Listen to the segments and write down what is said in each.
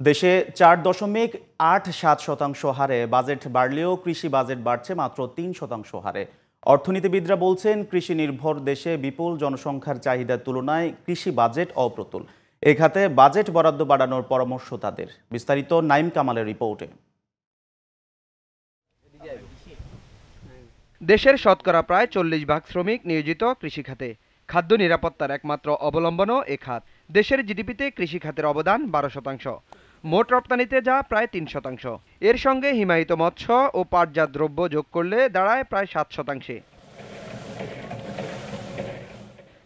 দেশে 4.87% হারে বাজেট বাড়লেও কৃষি বাজেট বাড়ছে মাত্র 3% হারে। অর্থনীতিবিদরা বলছেন, কৃষি নির্ভর দেশে বিপুল জনসংখ্যার চাহিদার তুলনায় কৃষি বাজেট অপ্রতুল। এ খাতে বাজেট বরাদ্দ বাড়ানোর পরামর্শ তাদের। বিস্তারিত নাইম কামালের রিপোর্টে। দেশের শতকরা প্রায় 40% শ্রমিক নিয়োজিত কৃষিখাতে। খাদ্য নিরাপত্তার একমাত্র অবলম্বনও এ খাত। দেশের জিডিপিতে কৃষি খাতের অবদান 12%, মোট রপ্তানিতে যা প্রায় 3%। এর সঙ্গে হিমায়িত মৎস্য ও পাটজাত দ্রব্য যোগ করলে দাঁড়ায় প্রায় 7%।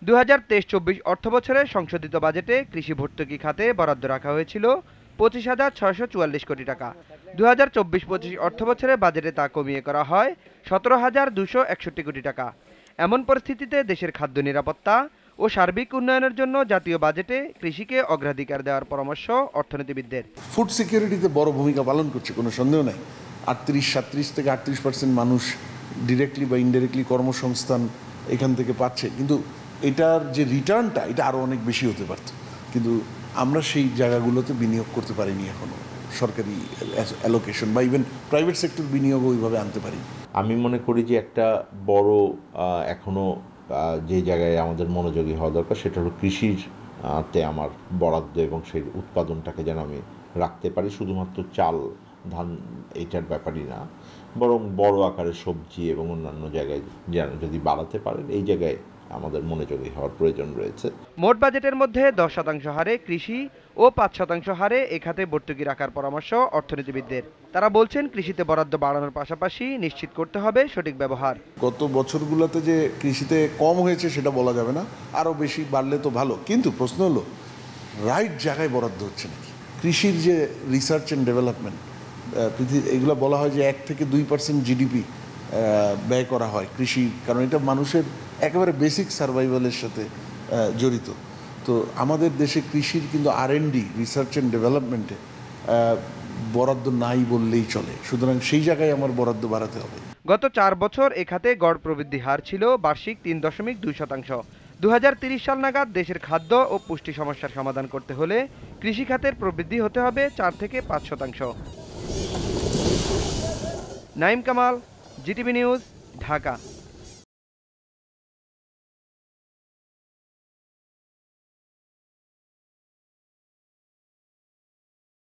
2023-24 অর্থবছরে সংশোধিত বাজেটে কৃষি ভর্তুকি খাতে বরাদ্দ রাখা হয়েছিল 25,644 কোটি টাকা। 2024-25 অর্থবছরে বাজেটে তা কমিয়ে করা হয় 17,261 কোটি টাকা। এমন পরিস্থিতিতে দেশের খাদ্য নিরাপত্তা ও সার্বিক উন্নয়নের জন্য জাতীয় বাজেটে কৃষিকে অগ্রাধিকার দেওয়ার পরামর্শ অর্থনীতিবিদদের। ফুড সিকিউরিটিতে বড় ভূমিকা পালন করছে, কোনো সন্দেহ নাই। 37 থেকে 38% মানুষ ডিরেক্টলি বা ইনডাইরেক্টলি কর্মসংস্থান এখান থেকে পাচ্ছে, কিন্তু এটার যে রিটার্নটা এটা আরও অনেক বেশি হতে পারত, কিন্তু আমরা সেই জায়গাগুলোতে বিনিয়োগ করতে পারিনি এখনো। সরকারি অ্যালোকেশন বা ইভেন প্রাইভেট সেক্টর বিনিয়োগ ওইভাবে আনতে পারি। আমি মনে করি যে একটা বড় এখনো যে জায়গায় আমাদের মনোযোগী হওয়া দরকার সেটা হলো কৃষির তে আমার বরাদ্দ এবং সেই উৎপাদনটাকে যেন আমি রাখতে পারি। শুধুমাত্র চাল ধান এইটার ব্যাপারই না, বরং বড় আকারের সবজি এবং অন্যান্য জায়গায় যেন যদি বাড়াতে পারেন, এই জায়গায় আমাদের মনোযোগী হওয়ার প্রয়োজন রয়েছে। মোট বাজেটের মধ্যে 10% হারে কৃষি ও 5% হারে এ খাতে ভর্তুকি রাখার পরামর্শ অর্থনীতিবিদদের। তারা বলছেন, কৃষিতে বরাদ্দ বাড়ানোর পাশাপাশি নিশ্চিত করতে হবে সঠিক ব্যবহার। গত বছরগুলোতে যে কৃষিতে কম হয়েছে সেটা বলা যাবে না, আরও বেশি বাড়লে তো ভালো, কিন্তু প্রশ্ন হলো রাইট জায়গায় বরাদ্দ হচ্ছে নাকি। কৃষির যে রিসার্চ অ্যান্ড ডেভেলপমেন্ট এগুলো বলা হয় যে 1 থেকে 2% জিডিপি ব্যয় করা হয় কৃষি, কারণ এটা মানুষের একেবারে বেসিক সার্ভাইভালের সাথে জড়িত। তো আমাদের দেশে কৃষির কিন্তু R&D রিসার্চ অ্যান্ড ডেভেলপমেন্টে বরাদ্দ নাই বললেই চলে, সুতরাং সেই জায়গায় আমার বরাদ্দ বাড়াতে হবে। গত 4 বছর এ খাতে গড় প্রবৃদ্ধি হার ছিল বার্ষিক 3.2%। 2030 সাল নাগাদ দেশের খাদ্য ও পুষ্টি সমস্যার সমাধান করতে হলে কৃষি খাতের প্রবৃদ্ধি হতে হবে 4 থেকে 5%। Naim Kamal, GTV news, Dhaka.